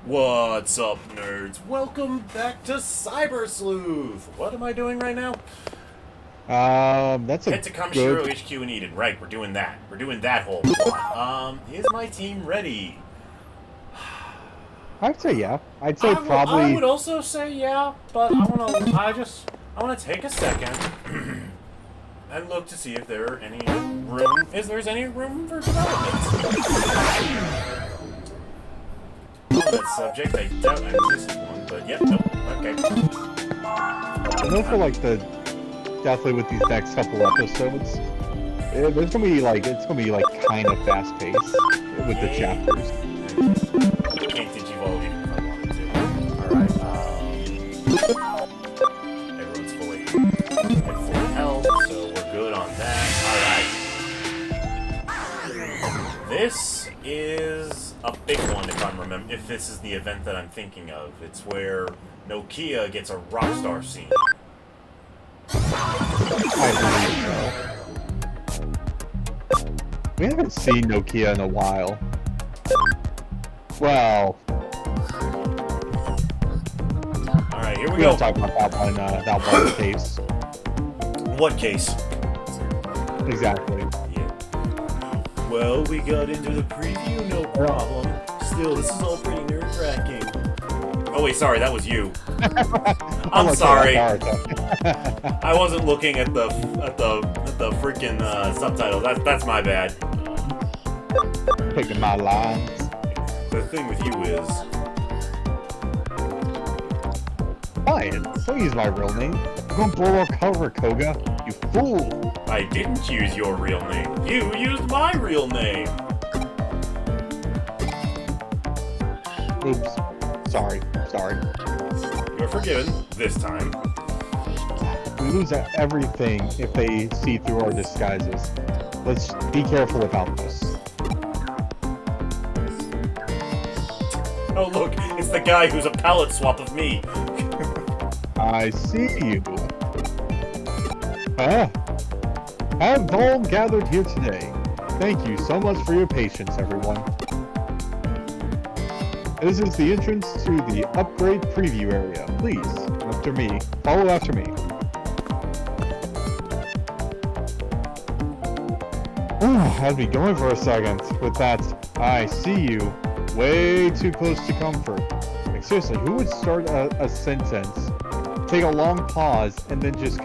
What's up, nerds? Welcome back to Cyber Sleuth. What am I doing right now? That's a Head to Kamishiro good... HQ in Eden. Right, we're doing that. We're doing that whole plot. Is my team ready? I'd say yeah. I'd say I probably... would also say yeah, but I wanna take a second and look to see if there are any room. There's any room for development? On that subject, I doubt I missed one, but yep, nope, okay. I know for like the... Definitely with these next couple episodes, there's gonna be like... It's gonna be like kind of fast-paced with the chapters. Can't digivolve even if I wanted to. Alright, everyone's fully at full health, so we're good on that. Alright. This is a big one if this is the event that I'm thinking of. It's where Nokia gets a rockstar scene. I believe so. We haven't seen Nokia in a while. Well... Alright, here we We go. don't talk about that one case. What case? Exactly. Yeah. Well, we got into the preview, no problem. Still, this is all pretty nerve-wracking. Oh wait, sorry, that was you. I'm sorry. I wasn't looking at the freaking subtitles. That's my bad. Picking my lines. The thing with you is, Fine, don't use my real name. You're gonna blow our cover, Koga. You fool! I didn't use your real name. You used my real name. Oops. Sorry. You're forgiven this time. We lose everything if they see through our disguises. Let's be careful about this. Oh look, it's the guy who's a palette swap of me. I see you. Have all gathered here today. Thank you so much for your patience, everyone. This is the entrance to the upgrade preview area. Please, follow after me. I'd be going for a second with that. I see you. Way too close to comfort. Like, seriously, who would start a sentence, take a long pause, and then just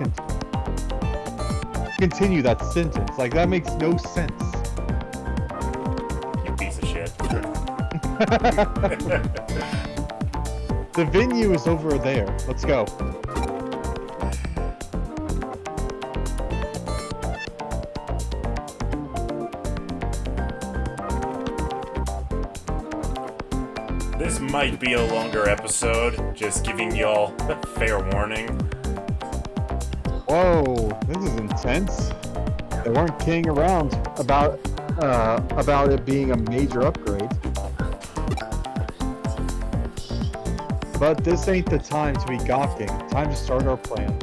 continue that sentence? Like, that makes no sense. You piece of shit. The venue is over there. Let's go. This might be a longer episode, just giving y'all a fair warning. Whoa, this is intense. They weren't kidding around about it being a major upgrade. But this ain't the time to be gawking. Time to start our plan.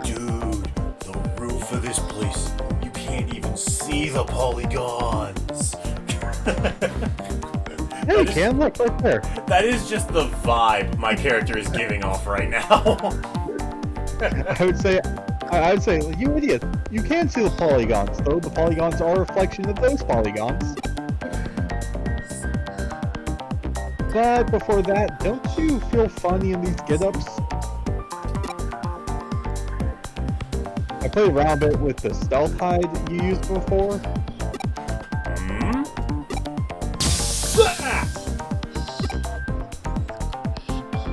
Dude, the roof of this place, you can't even see the polygons. Hey, you can look right there. That is just the vibe my character is giving off right now. I would say, you idiot. You can see the polygons, though. The polygons are a reflection of those polygons. But before that, don't you feel funny in these get-ups? I played around a bit with the stealth hide you used before.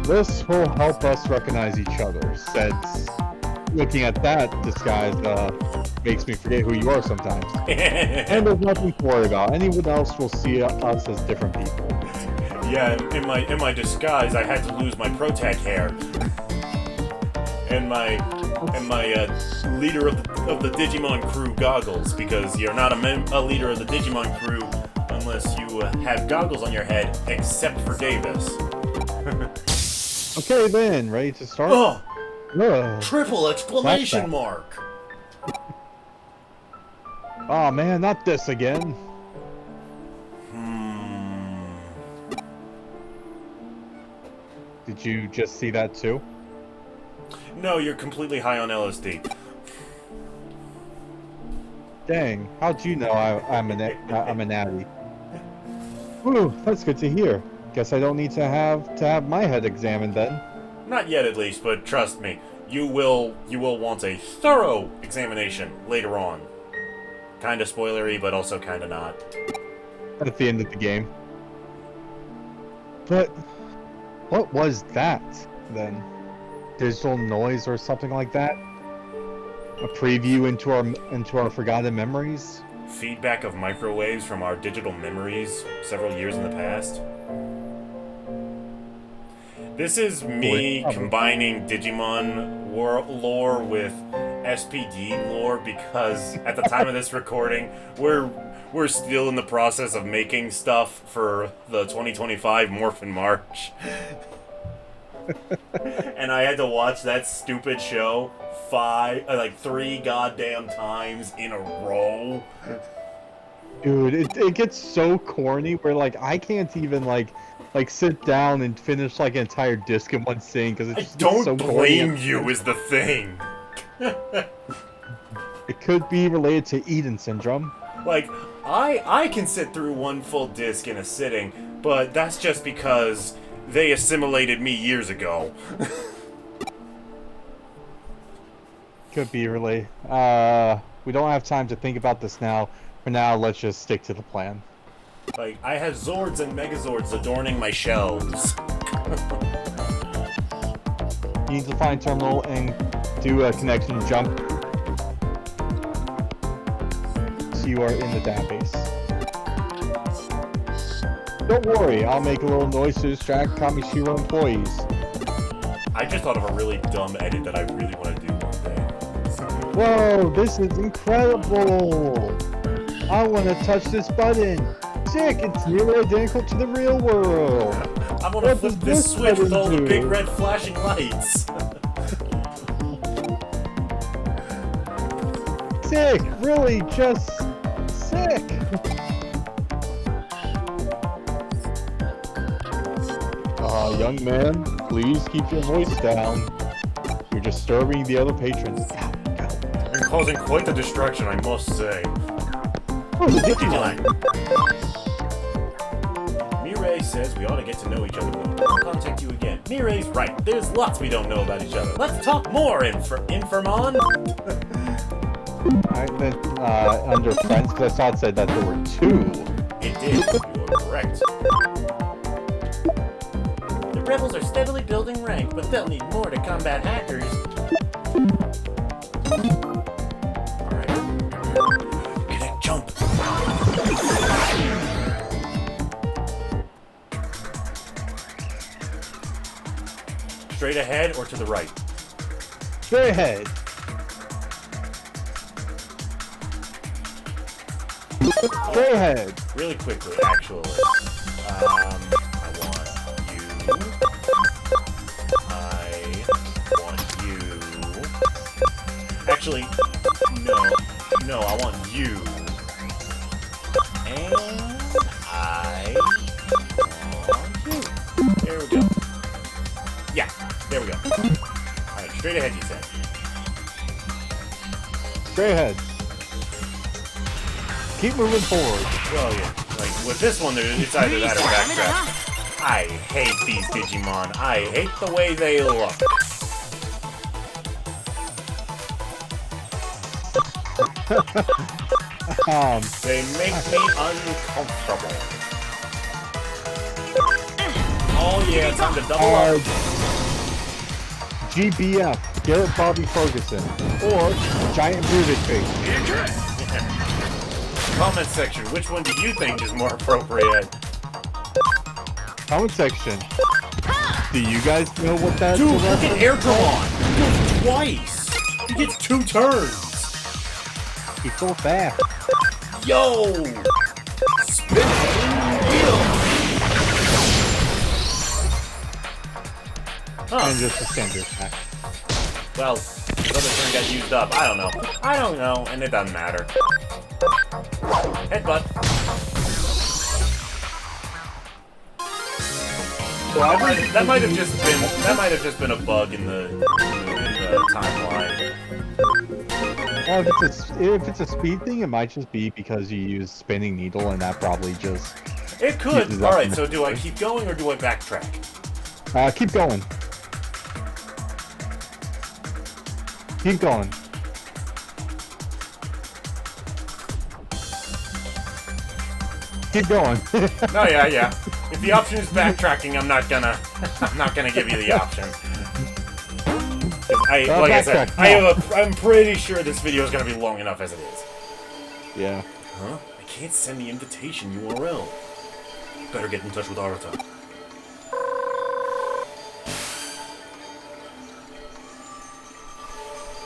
This will help us recognize each other, since looking at that disguise makes me forget who you are sometimes. And there's nothing to worry about. Anyone else will see us as different people. Yeah, in my disguise, I had to lose my Protag hair, and my leader of the Digimon crew goggles, because you're not a leader of the Digimon crew unless you have goggles on your head, except for Davis. Okay then, ready to start? Oh! Ugh. Triple exclamation mark! Oh man, not this again. Did you just see that too? No, you're completely high on LSD. Dang, how'd you know I'm an addy? Ooh, that's good to hear. Guess I don't need to have my head examined then. Not yet, at least, but trust me, you will want a thorough examination later on. Kinda spoilery, but also kinda not. At the end of the game. But what was that then? Digital noise or something like that? A preview into our forgotten memories? Feedback of microwaves from our digital memories several years in the past. This is me combining Digimon lore with SPD lore because at the time of this recording, we're still in the process of making stuff for the 2025 Morphin March. And I had to watch that stupid show 3 goddamn times in a row. Dude, it gets so corny where like I can't even like sit down and finish like an entire disc in one sitting because it's just so corny. Don't blame you is the thing. It could be related to Eden syndrome. Like I can sit through one full disc in a sitting, but that's just because they assimilated me years ago. Could be related. We don't have time to think about this now. For now, let's just stick to the plan. Like, I have Zords and Megazords adorning my shelves. You need to find terminal and do a connection jump. So you are in the database. Don't worry, I'll make a little noise to distract Kamishiro employees. I just thought of a really dumb edit that I really want to do one day. Whoa, this is incredible! I want to touch this button! Sick, it's nearly identical to the real world! I want to flip this switch with all the big red flashing lights! Sick! Really, just sick! Young man, please keep your voice down. You're disturbing the other patrons. You're causing quite the distraction, I must say. Oh, the Digimon! Mireille says we ought to get to know each other more. I'll contact you again. Mireille's right. There's lots we don't know about each other. Let's talk more, Infirmon! I meant under friends, because I saw it said that there were 2. It did. You are correct. The rebels are steadily building rank, but they'll need more to combat hackers. Alright. Connect jump. Straight ahead or to the right? Straight ahead. Straight ahead. Really quickly, actually. I want you. Actually, no, I want you. And I want you. There we go. Yeah, there we go. Alright, straight ahead, you said. Straight ahead. Keep moving forward. Well, yeah. Like, with this one, it's either that or backtrack. I hate these Digimon. I hate the way they look. They make me uncomfortable. Oh yeah, time to double up. GBF, Garrett Bobby Ferguson, or Giant Brutish Face. Comment section, which one do you think is more appropriate? Comment section. Do you guys know what that is? Dude, look at Airtron! He goes twice! He gets 2 turns! He's so fast. Yo! Spinning wheel! Huh. And just a standard attack. Well, his other turn got used up. I don't know, and it doesn't matter. Headbutt. Well, that might have just been a bug in the timeline. If it's a speed thing, it might just be because you use spinning needle, and that probably just. It could. All right. So do I keep going or do I backtrack? Keep going. Keep going. Keep going. No, yeah. If the option is backtracking, I'm not gonna give you the option. Like I said, I'm pretty sure this video is gonna be long enough as it is. Yeah. Huh? I can't send the invitation URL. Better get in touch with Arata.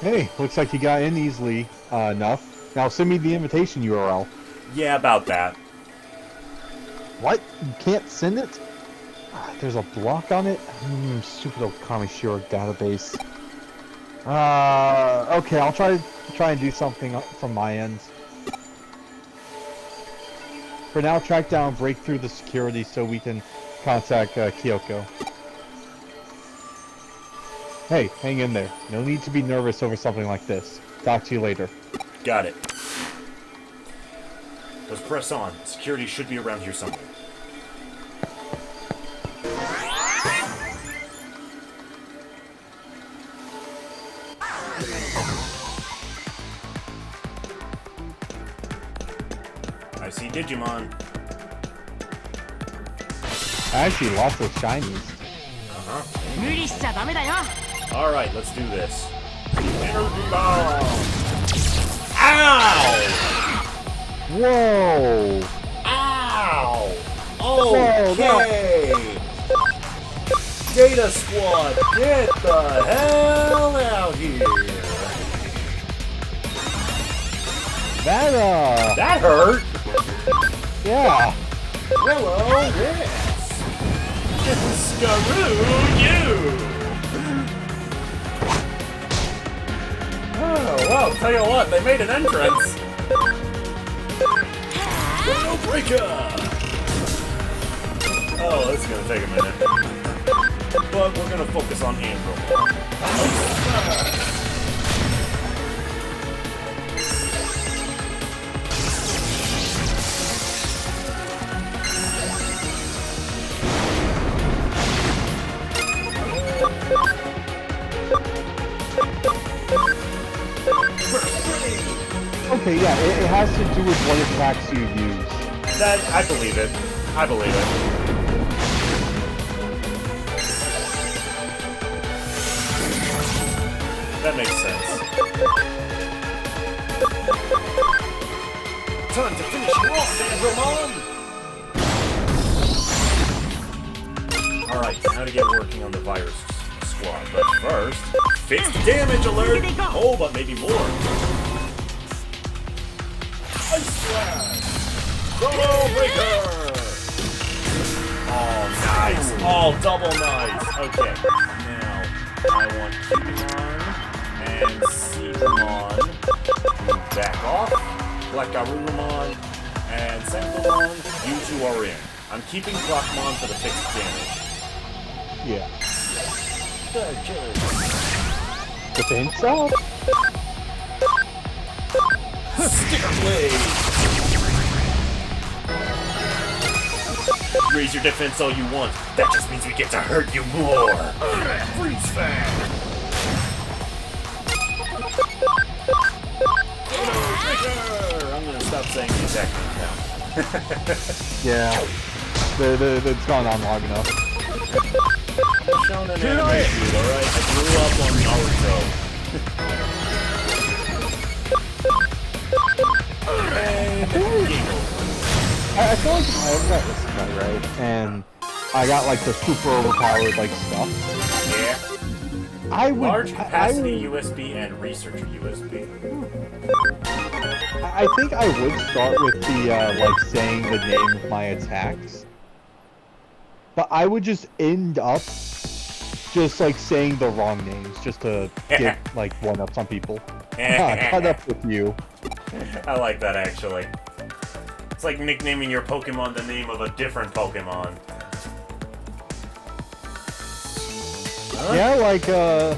Hey, looks like you got in easily enough. Now send me the invitation URL. Yeah, about that. What? You can't send it? There's a block on it? Stupid old Kamishiro database. Okay, I'll try and do something from my end. For now, track down, break through the security so we can contact Kyoko. Hey, hang in there. No need to be nervous over something like this. Talk to you later. Got it. Let's press on. Security should be around here somewhere. I see Digimon. I see lots of shinies. Alright, let's do this. Energy bomb! Ow! Whoa! Ow! Okay! Data Squad, get the hell out here! That hurt! Yeah! Hello, yes! Screw you! Oh, well, tell you what, they made an entrance! Chrono Breaker! Oh, this is gonna take a minute. But we're gonna focus on Andrew. Okay, yeah, it has to do with what attacks you use. That, I believe it. I believe it. That makes sense. Time to finish you off, Andromon! Alright, now to get working on the virus squad. But first, fixed damage alert! Oh, but maybe more. Ice Blast! Chrono Breaker! Oh, nice! Oh, double nice! Okay, now I want Cubemon and Seedramon to back off. Black Garurumon and Senpomon, you two are in. I'm keeping Clockmon for the fixed damage. Yeah. Third killer. Defense up? Sticker Blade! Raise your defense all you want. That just means we get to hurt you more. Freeze Fan! I'm gonna stop saying the exact thing now. Yeah. It's gone on long enough. I'm showing an anime dude, alright? I grew up on Naruto. I feel like I got this guy, right? And I got like the super overpowered like stuff. Yeah. Large capacity USB and researcher USB. I think I would start with the like saying the name of my attacks. But I would just end up just like saying the wrong names just to get like one up on people. Caught up with you. I like that actually. It's like nicknaming your Pokemon the name of a different Pokemon. Yeah, like the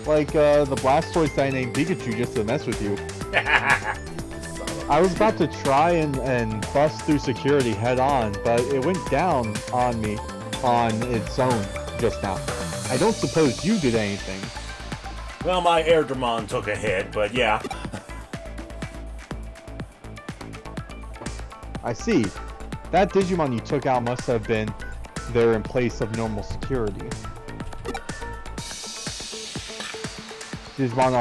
Blastoise that I named Pikachu just to mess with you. I was about to try and bust through security head on, but it went down on me on its own just now. I don't suppose you did anything. Well, my Airdramon took a hit, but yeah. I see. That Digimon you took out must have been there in place of normal security. Digimon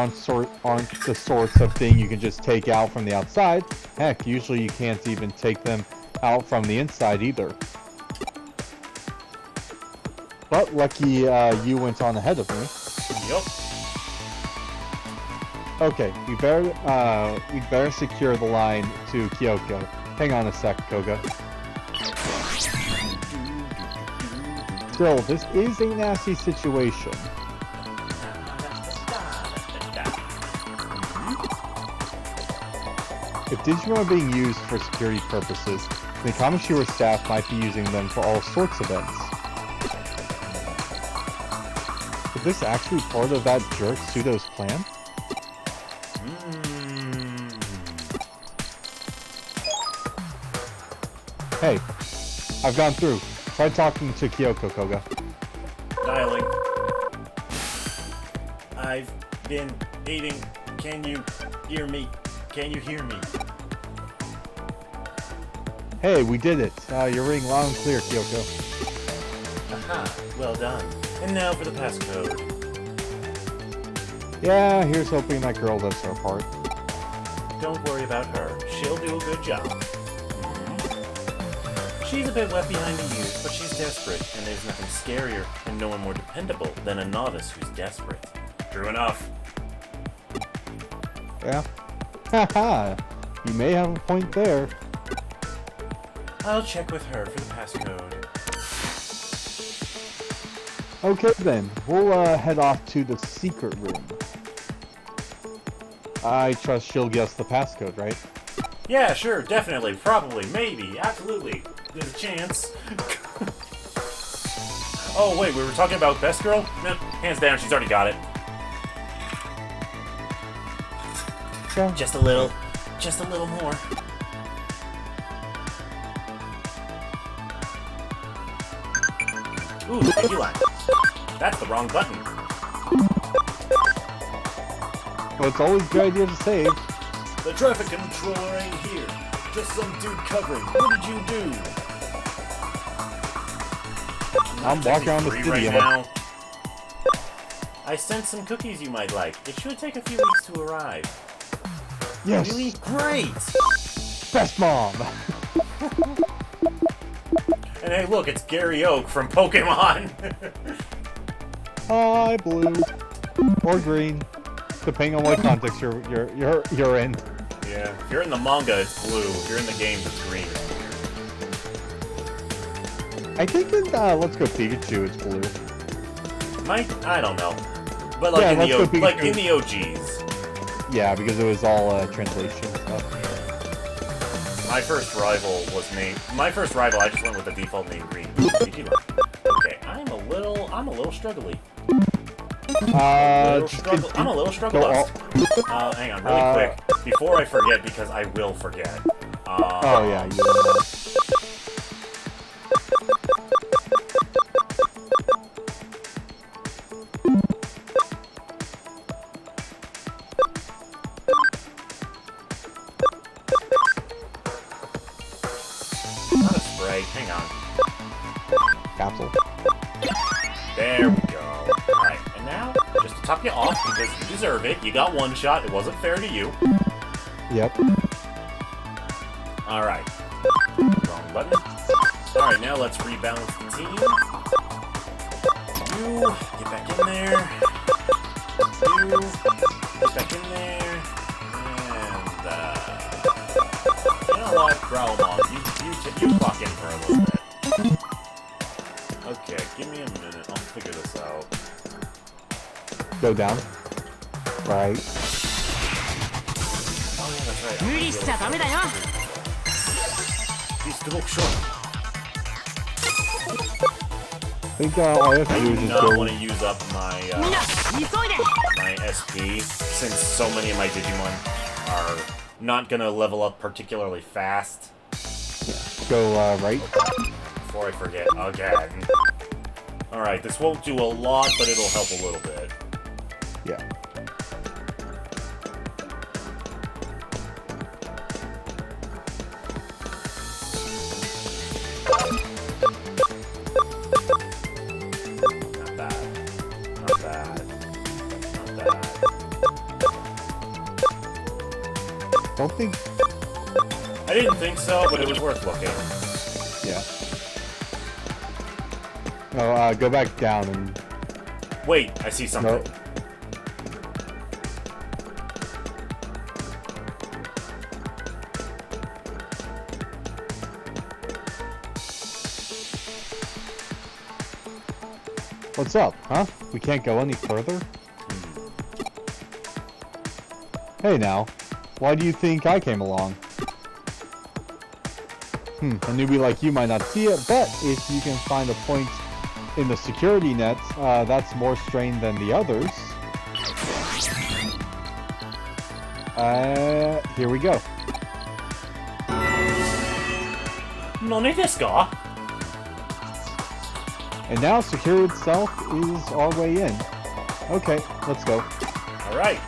aren't the sorts of thing you can just take out from the outside. Heck, usually you can't even take them out from the inside either. But lucky you went on ahead of me. Yup. Okay, we'd better secure the line to Kyoko. Hang on a sec, Koga. Still, this is a nasty situation. If Digimon are being used for security purposes, the Kamashiwa staff might be using them for all sorts of ends. Is this actually part of that jerk Pseudo's plan? Hey, I've gone through. Try talking to Kyoko, Koga. Dialing. I've been eating. Can you hear me? Can you hear me? Hey, we did it. You're ringing loud and clear, Kyoko. Aha, well done. And now for the passcode. Yeah, here's hoping that girl does her part. Don't worry about her. She'll do a good job. She's a bit wet behind the ears, but she's desperate, and there's nothing scarier and no one more dependable than a novice who's desperate. True enough. Yeah. Haha, you may have a point there. I'll check with her for the passcode. Okay then, we'll head off to the secret room. I trust she'll guess the passcode, right? Yeah, sure, definitely, probably, maybe, absolutely. There's a chance. Oh wait, we were talking about Best Girl? No, hands down, she's already got it. Yeah. Just a little more. Ooh, thank line. That's the wrong button. Well, it's always a good idea to save. The traffic controller ain't here. Just some dude covering. What did you do? I'm walking around the city right now. I sent some cookies you might like. It should take a few weeks to arrive. Yes! Really great! Best mom! And hey, look, it's Gary Oak from Pokemon. Hi, blue. Or green. Depending on what context you're in. Yeah, if you're in the manga, it's blue. If you're in the games, it's green. I think in Let's Go Pikachu, it's blue. I don't know. But like, Yeah, in the OGs. Yeah, because it was all translation stuff. My first rival, I just went with the default name Green. Okay, I'm a little struggly. I'm a little struggle. Hang on, really quick, before I forget, because I will forget. Oh yeah, you know. Not a spray, hang on. Capsule. There we go. Alright, and now, just to top you off, because you deserve it, you got one shot, it wasn't fair to you. Yep. Alright. Wrong button. Alright, now let's rebalance the team. You, get back in there. You, get back in there. And, you know what? Growlmon, you clock in for a little bit. Okay, give me a minute. I'll figure this out. Go down. Right. Oh yeah, that's right. He's still short. think all you have to I do do is just not go. want to use up my my SP, since so many of my Digimon are not gonna level up particularly fast. Go right. Before I forget again. Alright, this won't do a lot, but it'll help a little bit. Yeah. Not bad. Not bad. Not bad. Don't think. I didn't think so, but it was worth looking. Yeah. Oh, go back down and. Wait, I see something. No. What's up, huh? We can't go any further? Hey now, why do you think I came along? A newbie like you might not see it, but if you can find a point in the security net that's more strained than the others, here we go. None desu ka? And now security itself is our way in. Okay, let's go. Alright.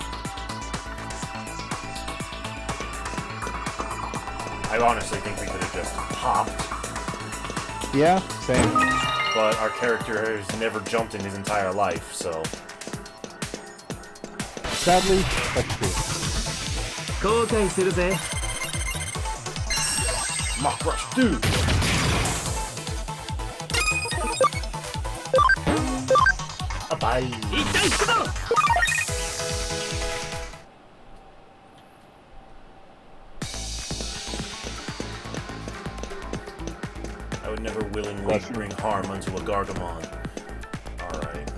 I honestly think we could have just hopped, Yeah, same. but our character has never jumped in his entire life, so... Sadly, that's true. Mach Rush, dude! Bye. I would never willingly bring harm unto a Gargamon. Alright.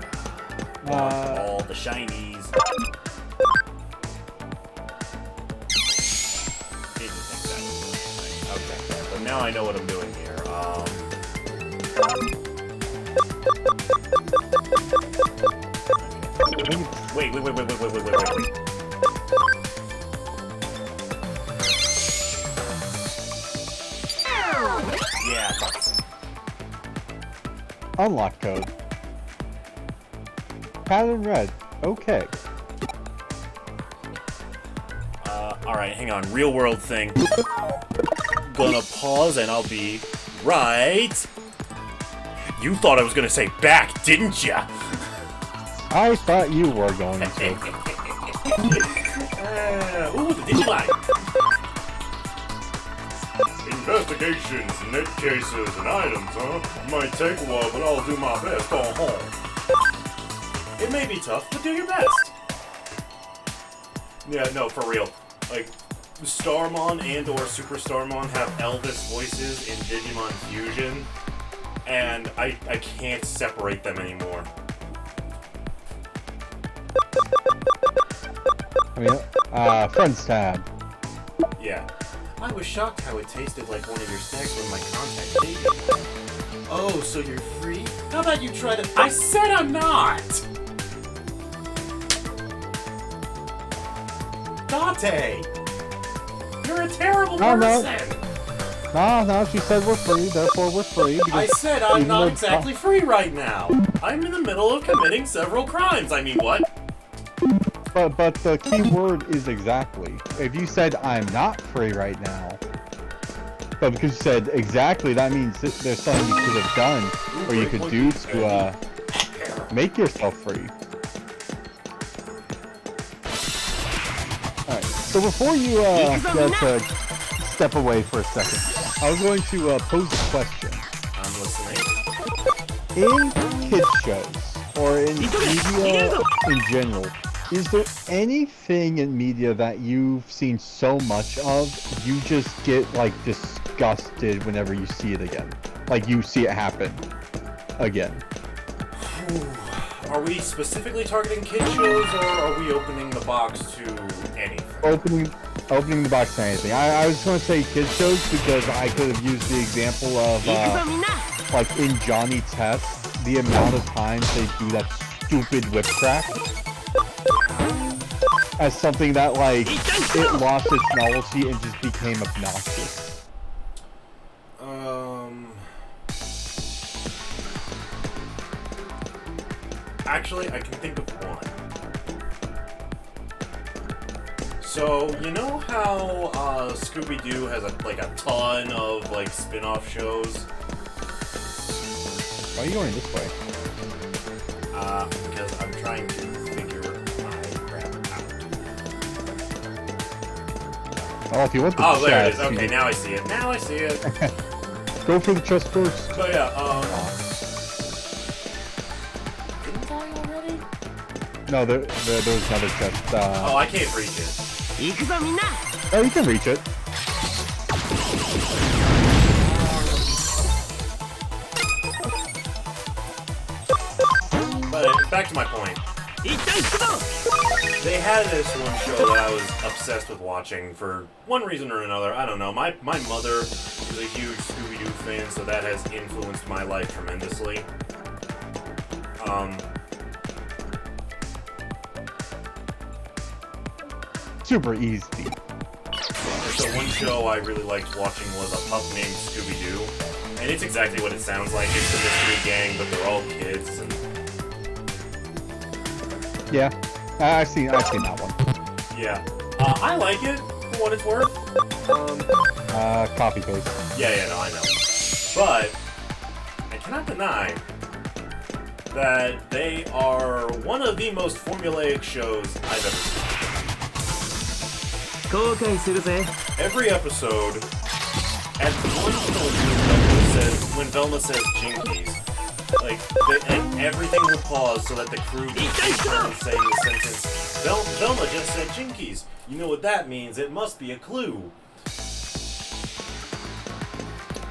All the shinies. Didn't think that was okay, but now I know what I'm doing here. Wait. Yeah. Unlock code. Pattern red. Okay. Alright, hang on. Real world thing. Gonna pause and I'll be right. You thought I was gonna say back, didn't ya? I thought you were going to. Ooh, the Digiline. Investigations, net cases, and items, huh? Might take a while, but I'll do my best on home. It may be tough, but do your best. Yeah, no, for real. Like, Starmon and or Super Starmon have Elvis voices in Digimon Fusion, and I can't separate them anymore. I mean, friends tab. Yeah. I was shocked how it tasted like one of your snacks when my contact gave you. Oh, so you're free? How about you try to... I said I'm not! Dante! You're a terrible person! No, she said we're free, therefore we're free. I said I'm not exactly free right now. I'm in the middle of committing several crimes. I mean, what? But the key word is exactly. If you said I'm not free right now, but because you said exactly, that means there's something you could have done or you could do to make yourself free. Alright, so before you step away for a second, I was going to pose a question. I'm listening. In kids shows, or in media in general, is there anything in media that you've seen so much of, you just get, like, disgusted whenever you see it again? Like, you see it happen again. Are we specifically targeting kids shows, or are we opening the box to anything? Opening the box to anything. I was going to say kids shows because I could have used the example of, like, in Johnny Test, the amount of times they do that stupid whip crack as something that, like, it lost its novelty and just became obnoxious. Actually, I can think of one. So, you know how Scooby-Doo has a ton of like spin-off shows? Why are you going this way? Because I'm trying to figure my crap out. Oh, if you want the chest. Oh, there it is. you Okay, now I see it. Now I see it. Go for the chest first. So yeah, didn't I already? No, there was another chest. Oh, I can't reach it. Oh, you can reach it. But back to my point. They had this one show that I was obsessed with watching for one reason or another. I don't know. My mother is a huge Scooby-Doo fan, so that has influenced my life tremendously. Super easy. So one show I really liked watching was a pup named Scooby-Doo. And it's exactly what it sounds like. It's the mystery gang, but they're all kids. And yeah, I've seen that one. Yeah. I like it, for what it's worth. Copy paste. Yeah, no, I know. But I cannot deny that they are one of the most formulaic shows I've ever seen. Every episode, at one point when Velma says Jinkies, like everything will pause so that the crew can take turns saying the sentence, Velma just said Jinkies. You know what that means? It must be a clue.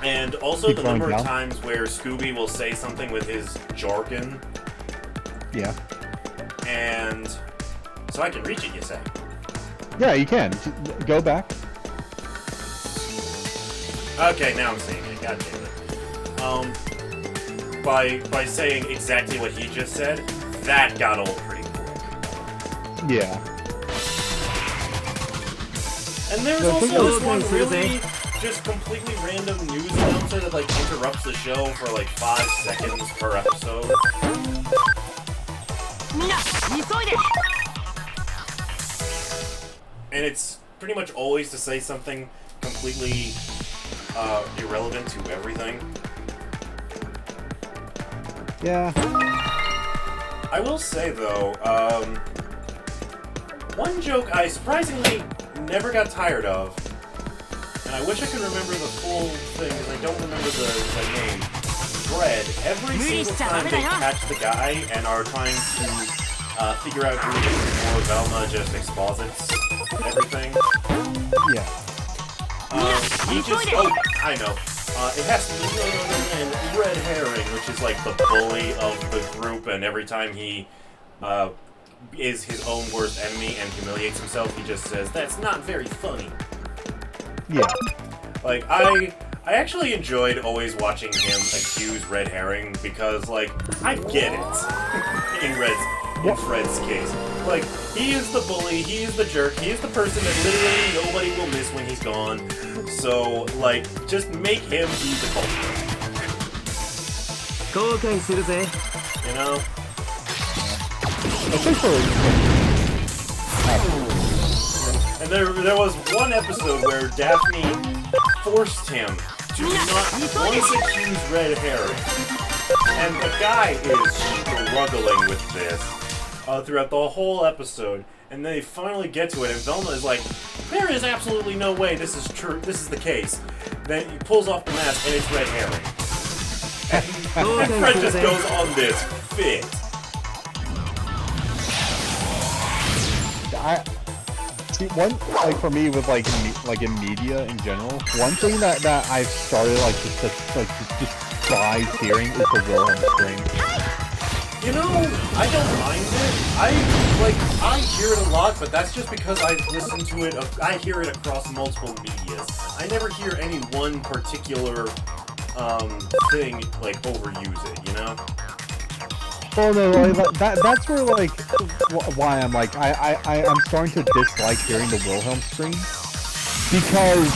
And also the number of times where Scooby will say something with his jargon. Yeah. And so I can reach it, you say? Yeah, you can. Go back. Okay, now I'm seeing it. God damn it. By saying exactly what he just said, that got old pretty quick. Yeah. And there's also this one really just completely random news announcer that like interrupts the show for like 5 seconds per episode. And it's pretty much always to say something completely irrelevant to everything. Yeah. I will say though, one joke I surprisingly never got tired of, and I wish I could remember the full thing because I don't remember the name. Fred. Every single time they catch the guy and are trying to figure out who it is before Velma just exposits everything. Yeah. He just, oh, I know. It has to be Red Herring, which is like the bully of the group, and every time he is his own worst enemy and humiliates himself, he just says, "That's not very funny." Yeah. Like, I actually enjoyed always watching him accuse Red Herring because, like, I get it in Fred's case. Like, he is the bully, he is the jerk, he is the person that literally nobody will miss when he's gone. So, like, just make him be the culprit. You know? And there was one episode where Daphne forced him to not once accuse Red Herring. And the guy is struggling with this throughout the whole episode. And they finally get to it, and Velma is like, "There is absolutely no way this is true. This is the case." Then he pulls off the mask, and it's Red Herring. And Fred just goes on this fit. See, one, like, for me, with, like in media in general, one thing that I've started, like, just despise hearing is the Wilhelm scream. You know, I don't mind it. I hear it a lot, but that's just because I listen to it, I hear it across multiple medias. I never hear any one particular, thing, like, overuse it, you know? Oh no, that's where like why I'm like I'm starting to dislike hearing the Wilhelm scream because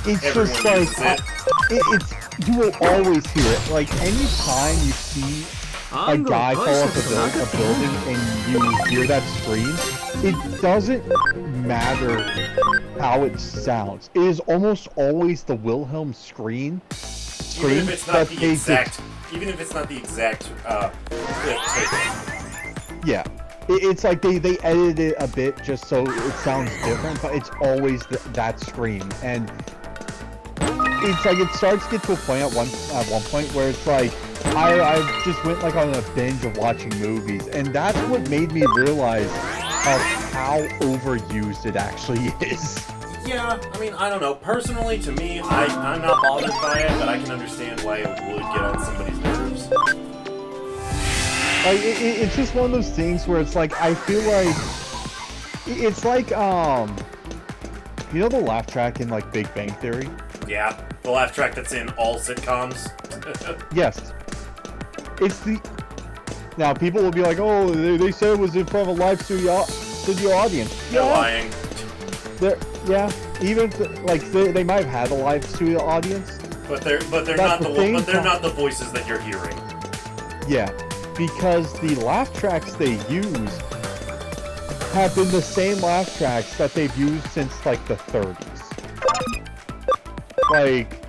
it's Everyone just like uses it's you will always hear it. Like anytime you see a guy fall off a building and you hear that scream, it doesn't matter how it sounds. It is almost always the Wilhelm scream. Even if it's not the exact, clip taken. Yeah, it's like they edited it a bit just so it sounds different, but it's always that scream, and it's like it starts to get to a point at one point where it's like I just went like on a binge of watching movies, and that's what made me realize of how overused it actually is. Yeah, I mean, I don't know. Personally, to me, I'm not bothered by it, but I can understand why it would get on somebody's nerves. Like, it's just one of those things where it's like, I feel like, it's like, you know the laugh track in, like, Big Bang Theory? Yeah, the laugh track that's in all sitcoms. Yes. It's the... Now, people will be like, oh, they said it was in front of a live studio audience. They're lying. Yeah, even if, like they might have had a live studio audience, but they're not the voices that you're hearing. Yeah, because the laugh tracks they use have been the same laugh tracks that they've used since like the 30s. Like,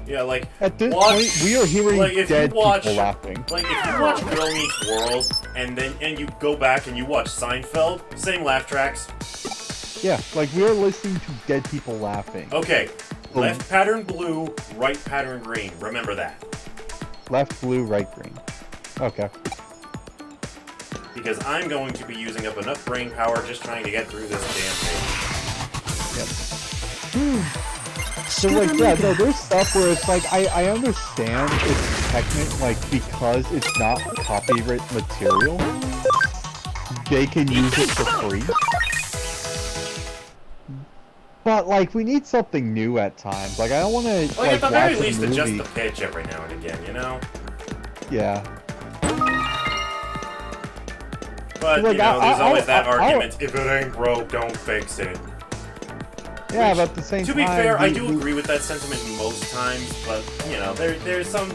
yeah, like at this point, we are hearing dead people laughing. Like if you watch Girl Meets World and you go back and you watch Seinfeld, same laugh tracks. Yeah, like we are listening to dead people laughing. Okay, left pattern blue, right pattern green. Remember that. Left blue, right green. Okay. Because I'm going to be using up enough brain power just trying to get through this damn thing. So like, yeah, no, there's stuff where it's like, I understand it's technical, like, because it's not copyright material, they can use it for free. But, like, we need something new at times. Like, I don't want to, like at the very least, adjust the pitch every now and again, you know? Yeah. But, like, you know, there's always that argument, if it ain't broke, don't fix it. Yeah, but at the same time... To be fair, I do agree with that sentiment most times, but, you know, there's some...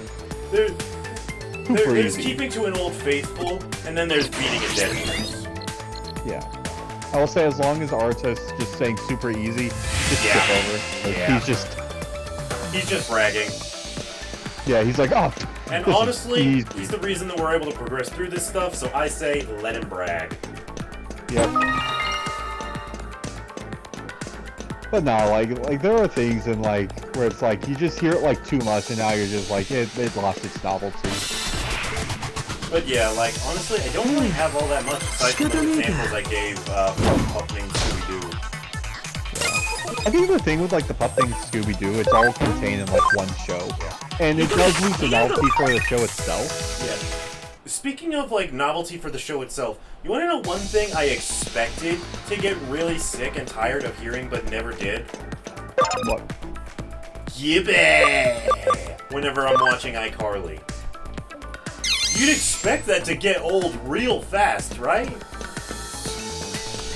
There's keeping to an old faithful, and then there's beating a dead horse. Yeah. I will say, as long as artist's just saying super easy, just skip over. Like, yeah. He's just bragging. Yeah, he's like, oh. And honestly, he's the reason that we're able to progress through this stuff. So I say, let him brag. Yep. But no, like there are things in like where it's like you just hear it like too much, and now you're just like it lost its novelty. But yeah, like, honestly, I don't really have all that much aside from the examples I gave from Pup Named Scooby-Doo. Yeah. I think the thing with, like, the Pup Named Scooby-Doo, it's all contained in, like, one show. Yeah. And it does lose the novelty for the show itself. Yeah. Speaking of, like, novelty for the show itself, you want to know one thing I expected to get really sick and tired of hearing but never did? What? Yippee! Whenever I'm watching iCarly. You'd expect that to get old real fast, right?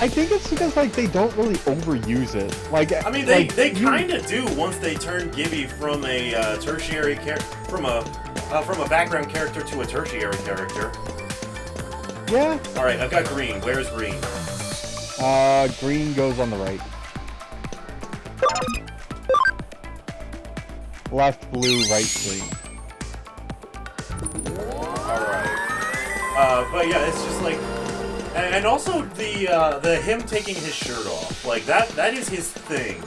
I think it's because, like, they don't really overuse it. Like, I mean, they kind of do once they turn Gibby from a tertiary from a background character to a tertiary character. Yeah. All right, I've got green. Where's green? Green goes on the right. Left blue, right green. But yeah, it's just like, and also the him taking his shirt off, like that is his thing.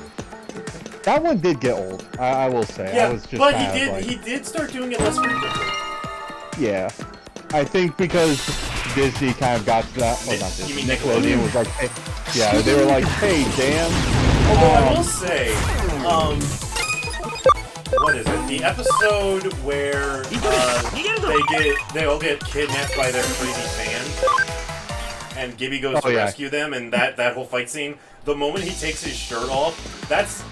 That one did get old, I will say. Yeah, I was just but he did start doing it less frequently. Yeah, I think because Disney kind of got to that. Well, not Disney. You mean Nickelodeon was like, hey, yeah, they were like, hey, Dan. Although I will say, what is it? The episode where they all get kidnapped by their crazy fan, and Gibby goes to rescue them, and that whole fight scene. The moment he takes his shirt off, that's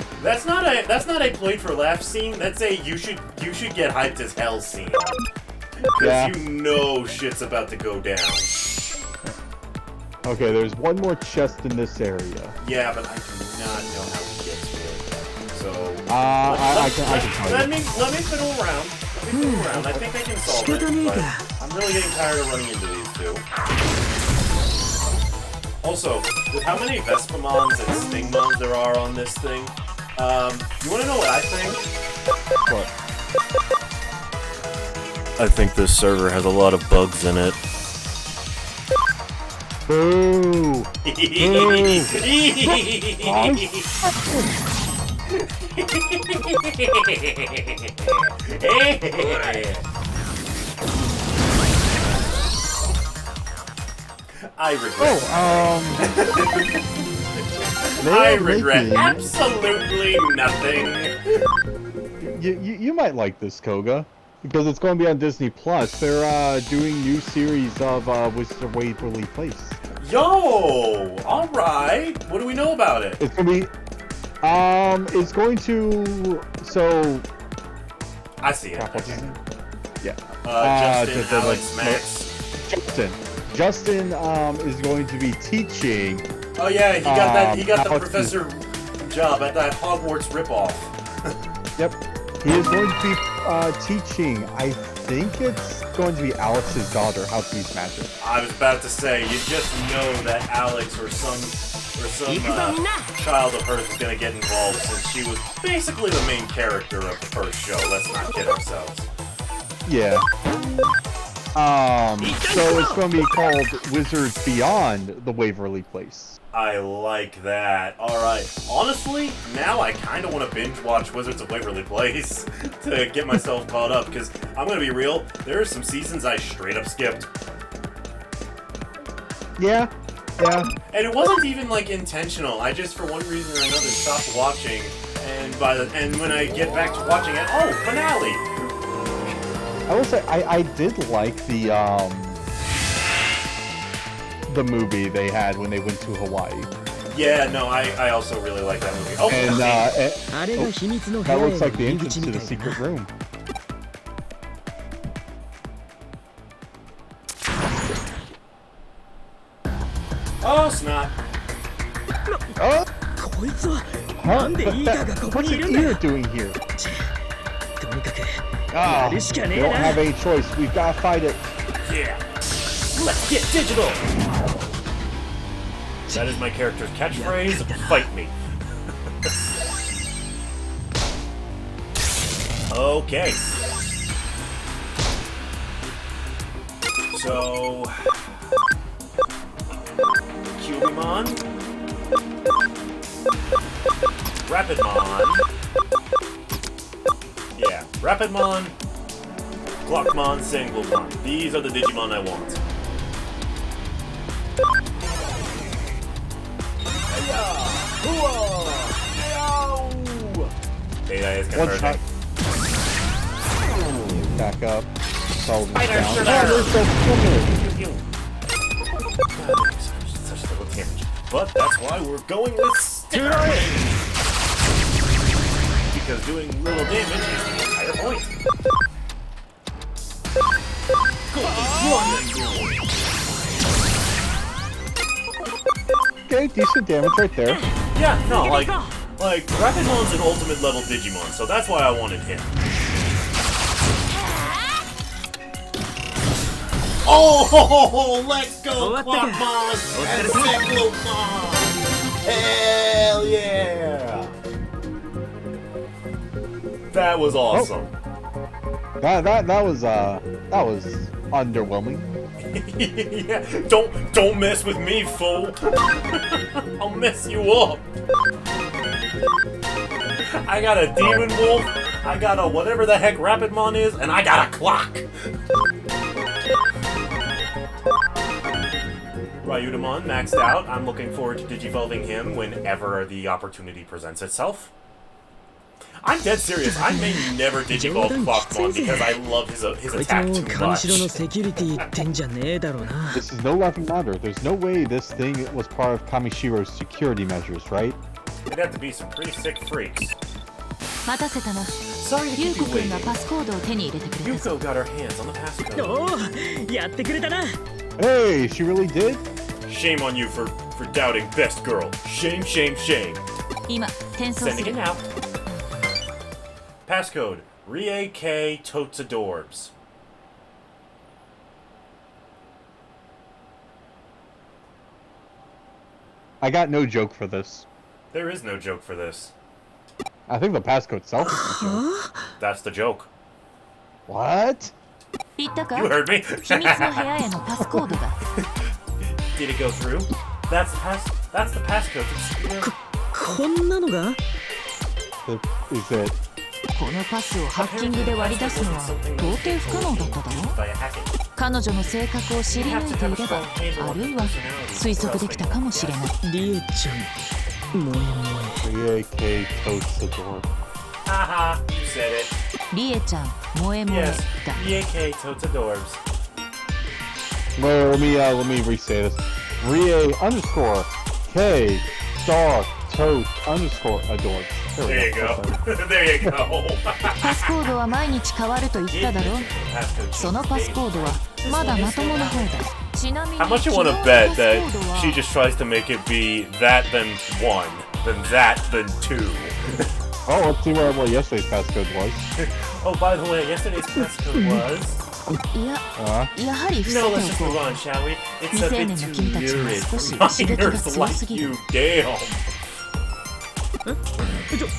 not a played for laugh scene. That's a you should get hyped as hell scene. Yeah. you know shit's about to go down. Okay, there's one more chest in this area. Yeah, but I do not know how to get to it. So I can tell you. let me fiddle around. I think I can solve it, but I'm really getting tired of running into these two. Also, with how many Vespamons and Stingmons there are on this thing, you want to know what I think? What? I think this server has a lot of bugs in it. Boo! I regret. I regret absolutely nothing. You might like this, Koga, because it's going to be on Disney Plus. They're doing new series of Wizards of Waverly Place. Yo, all right. What do we know about it? It's going to be, it's going to, so. I see it. What's his name? Yeah. Justin, Alex, Max. Justin is going to be teaching. Oh yeah, he got that. He got the Alex professor job at that Hogwarts ripoff. Yep, he is going to be teaching. I think it's going to be Alex's daughter how to use magic. I was about to say, you just know that Alex or some child of hers is going to get involved, since she was basically the main character of the first show. Let's not kid ourselves. Yeah. So it's going to be called Wizards Beyond the Waverly Place. I like that. Alright. Honestly, now I kind of want to binge watch Wizards of Waverly Place to get myself caught up, because I'm going to be real, there are some seasons I straight up skipped. Yeah. And it wasn't even, like, intentional. I just, for one reason or another, stopped watching, and when I get back to watching it, oh, finale! I will say, I did like the movie they had when they went to Hawaii. Yeah, no, I also really like that movie. Oh, and that looks like the entrance to the secret room. Oh, snot. Oh! Huh? What's an ear doing here? Ah, we don't have any choice. We've got to fight it. Yeah. Let's get digital! That is my character's catchphrase. Fight me. Okay. So... Cubimon. Rapidmon. Yeah, Rapidmon, Clockmon, Sanglemon. These are the Digimon I want. Hey, that is kind of hurting. Back up. Solid Spider, down. Such little damage. But that's why we're going with Stickering! Because doing little damage is the entire point. Okay, decent damage right there. Yeah, no, like Rapidmon's an ultimate level Digimon, so that's why I wanted him. Oh, let's go, Clockmon and Cyclopon! Hell yeah! That was awesome. That was underwhelming. Yeah, don't mess with me, fool. I'll mess you up. I got a Demon Wolf, I got a whatever the heck Rapidmon is, and I got a clock. Ryudamon maxed out. I'm looking forward to digivolving him whenever the opportunity presents itself. I'm dead serious. I may never digivolve Clockmon because I love his attack too much. This is no laughing matter. There's no way this thing was part of Kamishiro's security measures, right? It'd have to be some pretty sick freaks. sorry to 優 keep 子 you くんが waiting. パスコードを手に入れてくれたぞ Yuko got her hands on the passcode. おお、やってくれたな。 Hey, she really did? Shame on you for doubting best girl. Shame, shame, shame. 今転送す Sending る it now. Passcode Rie K Totsadorbs. I got no joke for this. There is no joke for this. I think the passcode itself is a joke. That's the joke. What? 言ったか You heard me. 秘密の部屋へのパスコードだ Did it go through? That's the passcode. こんなのが Is it? このパスをハッキングで割り出すのは到底不可能だっただろ Via hacking. 彼女の性格を知り抜いていればあるいは推測できたかもしれないリエちゃん、もえも Rie Totsador. Haha, you said it. リエちゃん萌え萌え Yes, だ Rie K Totsadorbs. Well, let me re-say this. Rie underscore K star tote underscore adorbs. There you go. There you go. パスコードは毎日変わると言っただろ Passcode そのパスコードはまだまともな方だちなみに How much you want to bet that she just tries to make it be that then one, then that then two? Oh, let's see what yesterday's passcode was. Oh, by the way, yesterday's passcode was. いややはり伏せ No, て let's just おこ move う on, shall we? It's a 未成 bit 年の too 君たちは lurid 少し for 刺激が minors 強す like ぎる you. Damn.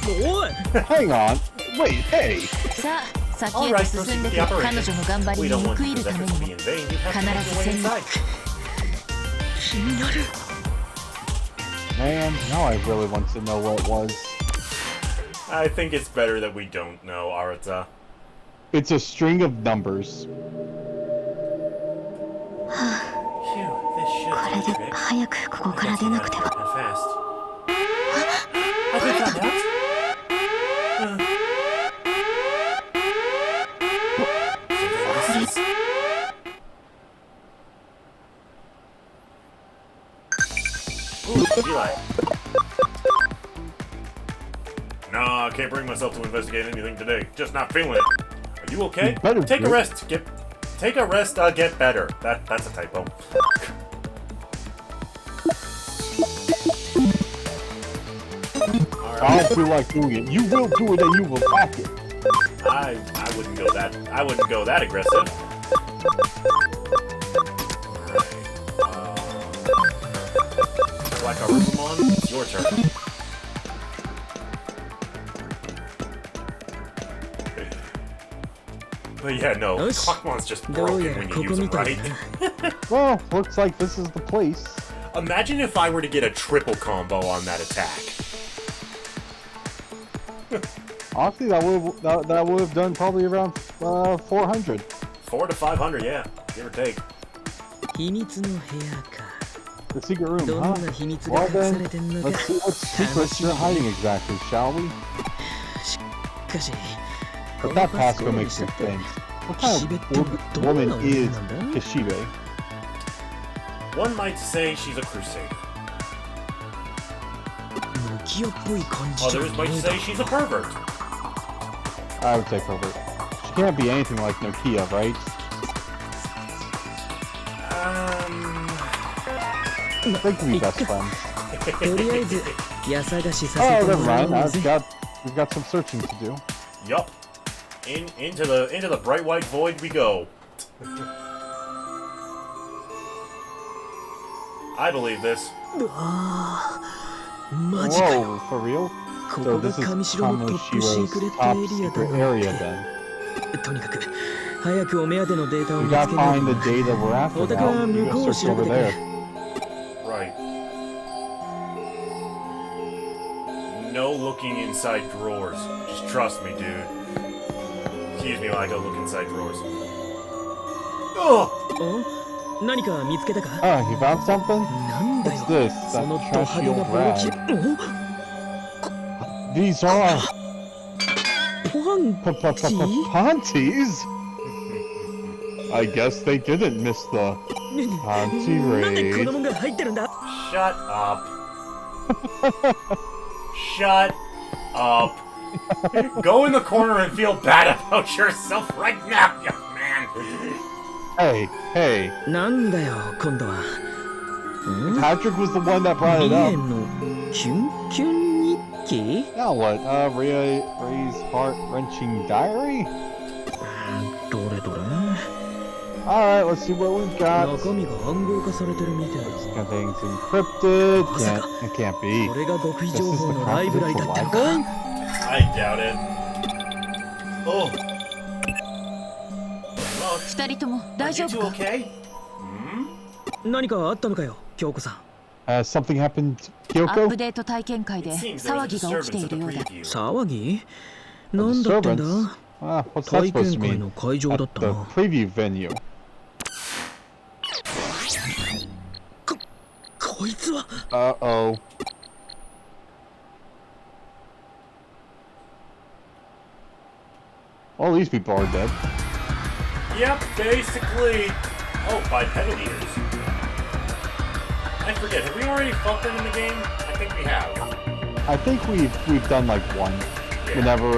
おい Hang on. Wait, hey. さあ先へと進んでく彼女の頑張り We に don't 報 want いる these ため efforts に to も be in vain. You have to 必 make ず your way 戦略 inside. 気になる。 Man, now I really want to know what it was. I think it's better that we don't know, Arata. It's a string of numbers. Phew, this should これ be で quick. 早くここ I から gotta 出 get な out く of て here は and fast. Have you found out? So then this is... Ooh, Eli. Nah, I can't bring myself to investigate anything today. Just not feeling it. Are you okay? You better Take a be. rest. Take a rest. Get better. That's a typo. I'll feel like doing it. You will do it and you will back it. I wouldn't go that aggressive. Alright. Black Arumon, it's your turn. But yeah, no, Yosh. Clockmon's just どう broken やら when こ you こ use み him たい right. だな。 Well, looks like this is the place. Imagine if I were to get a triple combo on that attack. Honestly, that would have done probably around 400. 400 to 500, yeah, give or take. 秘密の部屋か。 The secret room, ど huh? んな秘密が Well 隠さ then, れてんのか。 let's see what secrets you're hiding exactly, shall we? しかし、 But この that パスコー passcode ドに makes し me たって think. What kind 岸辺 of ってどんな woman 女 is なんだ Kishibe? One might say she's a crusader. ムキヤっぽい感じじゃ Others ね might えだ say she's a pervert. I would say pervert. She can't be anything like Nokia, right? They can be best friends. とりあえず、家探しさ Oh, せて never もらお mind. うぜ。 We've got some searching to do. Yup. Into the bright white void we go. I believe this. マジかよ。 Whoa, for real? こ So こが this is 上白のトップシークレ Kamoshiro's ット top エリアだ secret な area っ then. て。とにかく、早くお目当てのデータを We 見つ gotta けない find the と data we're な。 after お宅は now. 向 You こう go を search 調べ over てくれ。 there. Right. No looking inside drawers. Just trust me, dude. Excuse me while I go look inside drawers. Ugh! お何か見つけたか Oh, you found something? なんだ What's よ。 this? そ That のド派 trashy 手な old ボロキ rag. お These are パンチ panties? I guess they didn't miss the panty なんでこんな raid. もんが入ってるんだ Shut up. Shut up. Go in the corner and feel bad about yourself right now, young man. Hey. なんだよ今度は。Patrick was the one that brought it リエ up. のキュンキュン日記？ Now what? Ray's heart-wrenching diary? どれどれ？ Alright, let's see what we've got. 中身が暗号化されてるみたい。 Things encrypted. It can't be. これが極秘 This 情 is 報 the のライブラリだったのか。 confidential library? I doubt it. Oh. 二人とも大丈 Are you 夫 two か？ okay? 何かあったのかよ京子さん。 Something happened, アッ Kyoko? プデート体験会で It seems there 騒 was a ぎが起きて disturbance い at the るようだ。 preview. 騒ぎ？なんだってんだ？ What's that 体 supposed to 験会 mean? の会場だ At った the な。 preview venue. こいつは。 Uh-oh. Well, these people are dead. Yep, basically. Oh, bipedal eaters. I forget, have we already fought them in the game? I think we have. I think we've done like one. Yeah. Whenever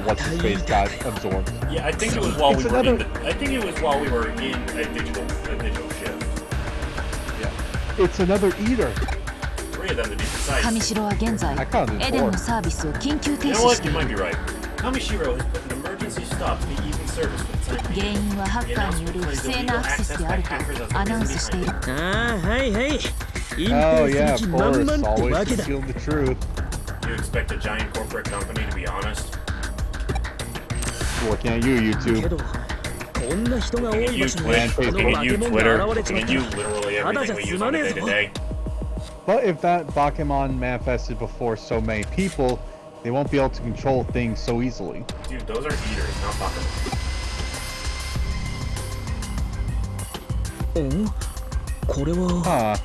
what's his face got absorbed. Yeah, I think it was while It's we were another- in the, I think it was while we were in a digital shift. Yeah. It's another eater. 3 of them to be precise. 上白は現在 I counted エデン 4. のサービスを緊急停 You know 止 what? して You い might る。 be right. Kamishiro has put an emergency stop to the evening service for the time 原 being. 因はハッカーによる不正なアクセスであるとアナウンスしている。ああはいはい。隠 Oh 蔽 yeah, す of る気満 course. 々って Always わけだ。 conceal the truth. You expect a giant corporate company to be honest? Looking at you, け YouTube. どこんな人が多 Looking at い you, 場所に Twitch. この Looking 化 at け you, 物 Twitter. が現れちま Looking っ at you, た。 literally ただ everything じゃ we 済 use ま on ね a えぞ。 day-to-day. But if that Pokemon manifested before so many people, they won't be able to control things so easily. Dude, those are eaters, not Pokemon. うんこれは Huh.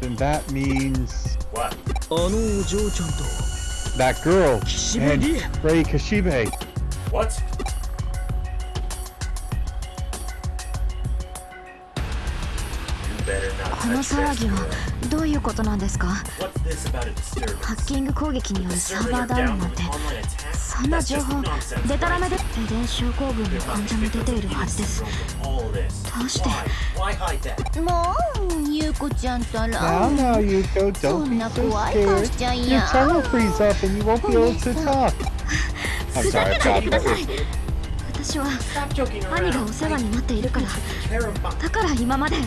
Then that means What? あのお嬢ちゃんと that girl Kishibe and Rie. Ray Kashibe. What? You better not この touch 騒 this ぎは girl. どういうことなんですか？ What's this about a ハッ disturbance? キング攻撃によ The るサー server バー you're ダウン down なん with て an online attack? そんな That's 情 just 報 nonsense, デタラメ right? でエデン症候群の There 患 must 者 be も出ている different はずです from all this. どうして Why? Why hide that? もうゆうこちゃんったら Now, Yuko, don't be そんな so 怖い顔 scared. しちゃい Your や tongue will freeze up and you won't be able to talk. I'm ふざ sorry, けないで I've くだ got さい that. 私は Stop joking 兄が around. お世話になっているから Care of my だから今まで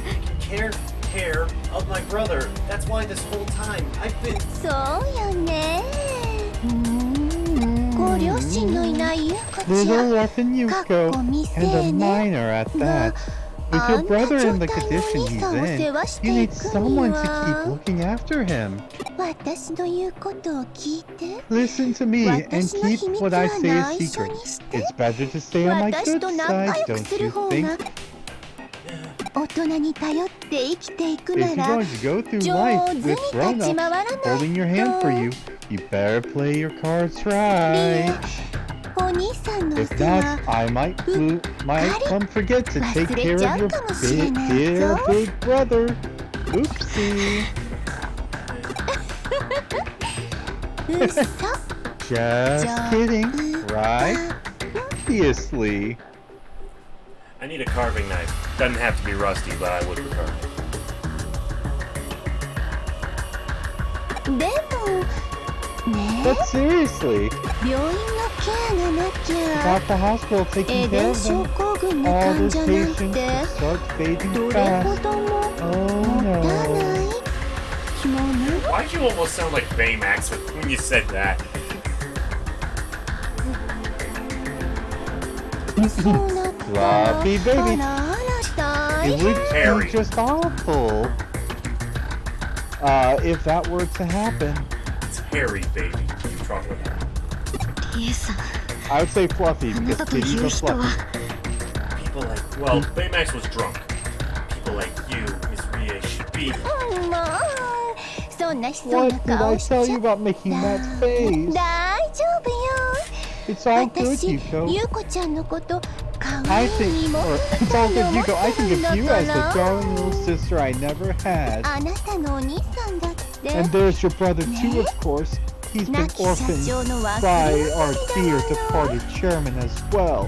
care of my brother. That's why this whole time I've been. そうよねご両親のいないゆうこちゃ Little ん orphan Yuko, and a minor at that. With your brother in the condition he's in, you need someone to keep looking after him. 私の言うことを聞いて Listen to me and keep what I say a secret. It's better to stay on my 私 good と仲 side, 良く don't する you 方 think? が大人に頼って生きていく If な you're ら going to go through 上 life 手に with 立ち grown-ups 回らない holding your hand for と you, you better play your cards right. お兄さんのお If 世 not, 話 I might forget to take care of your big brother. Oopsie. 嘘 Just kidding, right? Obviously. I need a carving knife. Doesn't have to be rusty, but I would prefer. でもね But seriously, 病院のケアがなきゃ without the hospital エ taking デ care ン of 症 them, 候群の all 患 those 者なん patients て will start fading どれほ fast. ども Oh もった no. ないもの Why'd you almost sound like Baymax when you said that? そうなったら Fluffy baby. あらあら大 It 変 would Harry. be just awful. If that were to happen, It's hairy, baby. What are you talking about? リエさん I would say Fluffy あな because たとい kitties う are 人は fluffy. People like, well, Baymax was drunk. People like you, Miss Rie, should be. もうそんな悲壮 What な did I 顔しちゃ tell you about making that face? 大丈夫よ It's all good, 私 Yuko. ゆうこちゃんのこと可 I 愛い think, 妹 or み it's た all いに good, 思っ Yuko. I てる think んだ of you か as the ら darling little sister I never had. あなたのお兄さんだって And there's your brother too, of course. He's been orphaned by our dear departed chairman as well.